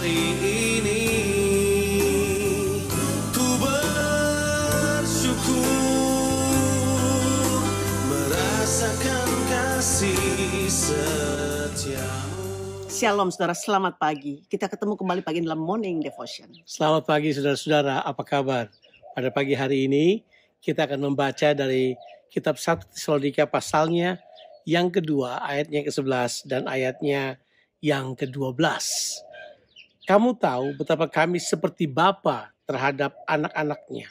hari ini ku bersyukur merasakan kasih setiamu. Shalom saudara, selamat pagi. Kita ketemu kembali pagi dalam Morning Devotion. Selamat pagi saudara-saudara, apa kabar? Pada pagi hari ini kita akan membaca dari kitab 1 Tesalonika pasalnya yang kedua, ayatnya ke-11 dan ayatnya yang ke-12. Kamu tahu betapa kami seperti bapa terhadap anak-anaknya,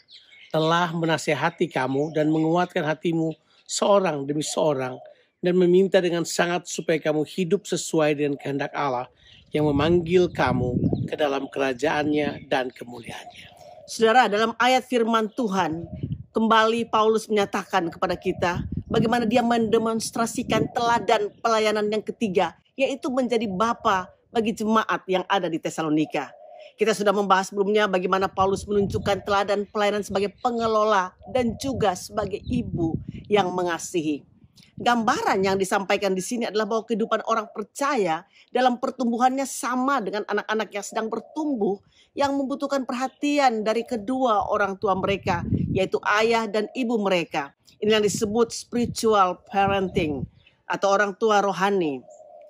telah menasehati kamu dan menguatkan hatimu seorang demi seorang, dan meminta dengan sangat supaya kamu hidup sesuai dengan kehendak Allah yang memanggil kamu ke dalam kerajaannya dan kemuliaannya. Saudara, dalam ayat firman Tuhan, kembali Paulus menyatakan kepada kita bagaimana dia mendemonstrasikan teladan pelayanan yang ketiga, yaitu menjadi bapa bagi jemaat yang ada di Tesalonika. Kita sudah membahas sebelumnya bagaimana Paulus menunjukkan teladan pelayanan sebagai pengelola dan juga sebagai ibu yang mengasihi. Gambaran yang disampaikan di sini adalah bahwa kehidupan orang percaya dalam pertumbuhannya sama dengan anak-anak yang sedang bertumbuh, yang membutuhkan perhatian dari kedua orang tua mereka, yaitu ayah dan ibu mereka. Ini yang disebut spiritual parenting atau orang tua rohani.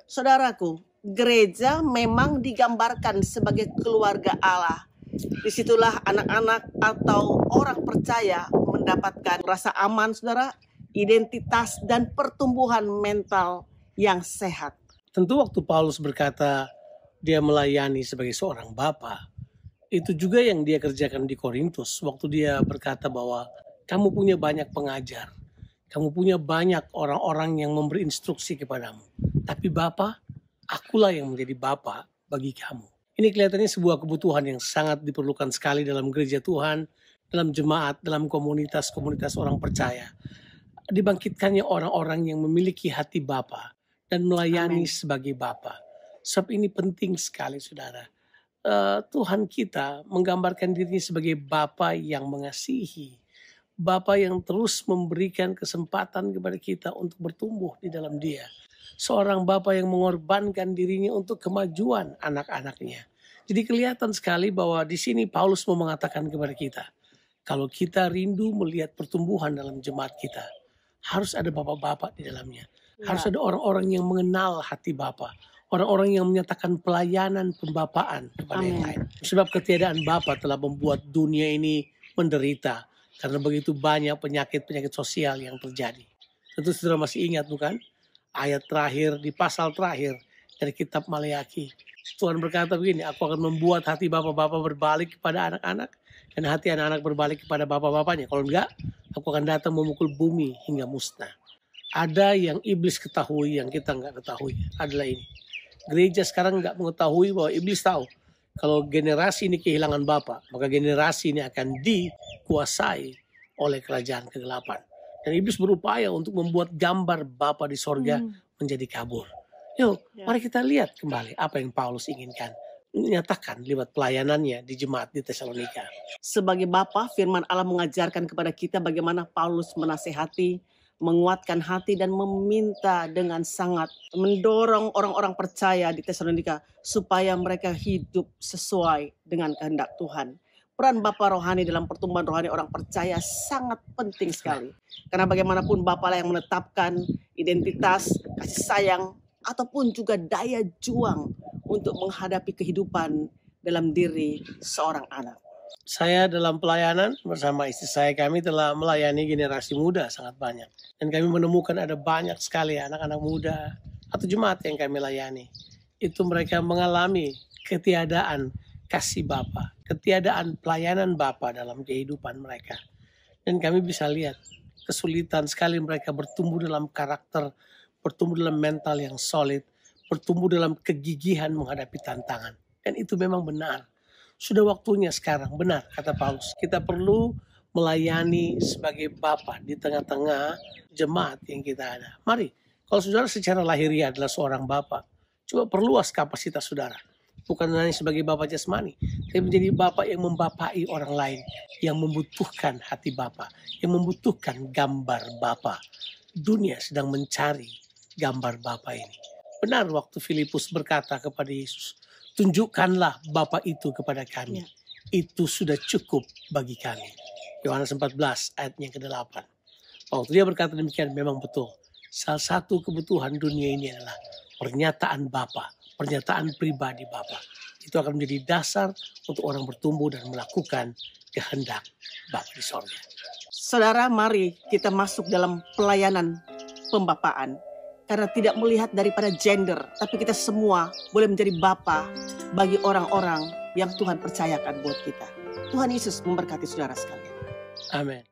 Saudaraku, gereja memang digambarkan sebagai keluarga Allah. Disitulah anak-anak atau orang percaya mendapatkan rasa aman, saudara, identitas dan pertumbuhan mental yang sehat. Tentu waktu Paulus berkata dia melayani sebagai seorang bapa, itu juga yang dia kerjakan di Korintus. Waktu dia berkata bahwa kamu punya banyak pengajar, kamu punya banyak orang-orang yang memberi instruksi kepadamu. Tapi Bapa, akulah yang menjadi Bapa bagi kamu. Ini kelihatannya sebuah kebutuhan yang sangat diperlukan sekali dalam gereja Tuhan, dalam jemaat, dalam komunitas-komunitas orang percaya. Dibangkitkannya orang-orang yang memiliki hati Bapa dan melayani sebagai Bapa. Sebab ini penting sekali, saudara. Tuhan kita menggambarkan dirinya sebagai Bapa yang mengasihi. Bapa yang terus memberikan kesempatan kepada kita untuk bertumbuh di dalam Dia. Seorang bapa yang mengorbankan dirinya untuk kemajuan anak-anaknya. Jadi kelihatan sekali bahwa di sini Paulus mau mengatakan kepada kita, kalau kita rindu melihat pertumbuhan dalam jemaat kita, harus ada bapak-bapak di dalamnya. Harus ada orang-orang yang mengenal hati bapa. Orang-orang yang menyatakan pelayanan pembapaan kepada yang lain. Sebab ketiadaan bapa telah membuat dunia ini menderita. Karena begitu banyak penyakit-penyakit sosial yang terjadi. Tentu saudara masih ingat bukan? Ayat terakhir di pasal terakhir dari kitab Maleakhi. Tuhan berkata begini, aku akan membuat hati bapak-bapak berbalik kepada anak-anak. Dan hati anak-anak berbalik kepada bapak-bapaknya. Kalau enggak, aku akan datang memukul bumi hingga musnah. Ada yang iblis ketahui, yang kita enggak ketahui. Adalah ini. Gereja sekarang enggak mengetahui bahwa iblis tahu. Kalau generasi ini kehilangan bapak, maka generasi ini akan dikuasai oleh kerajaan kegelapan. Dan iblis berupaya untuk membuat gambar Bapa di sorga menjadi kabur. Yuk, mari kita lihat kembali apa yang Paulus inginkan. Menyatakan lewat pelayanannya di jemaat di Tesalonika. Sebagai Bapa, firman Allah mengajarkan kepada kita bagaimana Paulus menasehati, menguatkan hati dan meminta dengan sangat, mendorong orang-orang percaya di Tesalonika supaya mereka hidup sesuai dengan kehendak Tuhan. Peran Bapa rohani dalam pertumbuhan rohani orang percaya sangat penting sekali. Karena bagaimanapun Bapa lah yang menetapkan identitas, kasih sayang, ataupun juga daya juang untuk menghadapi kehidupan dalam diri seorang anak. Saya dalam pelayanan bersama istri saya, kami telah melayani generasi muda sangat banyak. Dan kami menemukan ada banyak sekali anak-anak muda atau jemaat yang kami layani. Itu mereka mengalami ketiadaan kasih Bapa, ketiadaan pelayanan Bapa dalam kehidupan mereka. Dan kami bisa lihat kesulitan sekali mereka bertumbuh dalam karakter, bertumbuh dalam mental yang solid, bertumbuh dalam kegigihan menghadapi tantangan. Dan itu memang benar. Sudah waktunya sekarang, benar kata Paulus. Kita perlu melayani sebagai Bapa di tengah-tengah jemaat yang kita ada. Mari, kalau saudara secara lahiriah adalah seorang Bapa, coba perluas kapasitas saudara. Bukan hanya sebagai Bapa jasmani, tapi menjadi Bapa yang membapai orang lain, yang membutuhkan hati Bapa, yang membutuhkan gambar Bapa. Dunia sedang mencari gambar Bapa ini. Benar waktu Filipus berkata kepada Yesus, tunjukkanlah Bapa itu kepada kami. Ya. Itu sudah cukup bagi kami. Yohanes 14 ayat yang ke-8. Waktu dia berkata demikian, memang betul. Salah satu kebutuhan dunia ini adalah pernyataan Bapa, pernyataan pribadi Bapa. Itu akan menjadi dasar untuk orang bertumbuh dan melakukan kehendak Bapa di sorga. Saudara, mari kita masuk dalam pelayanan pembapaan. Karena tidak melihat daripada gender, tapi kita semua boleh menjadi bapa bagi orang-orang yang Tuhan percayakan buat kita. Tuhan Yesus memberkati saudara sekalian. Amin.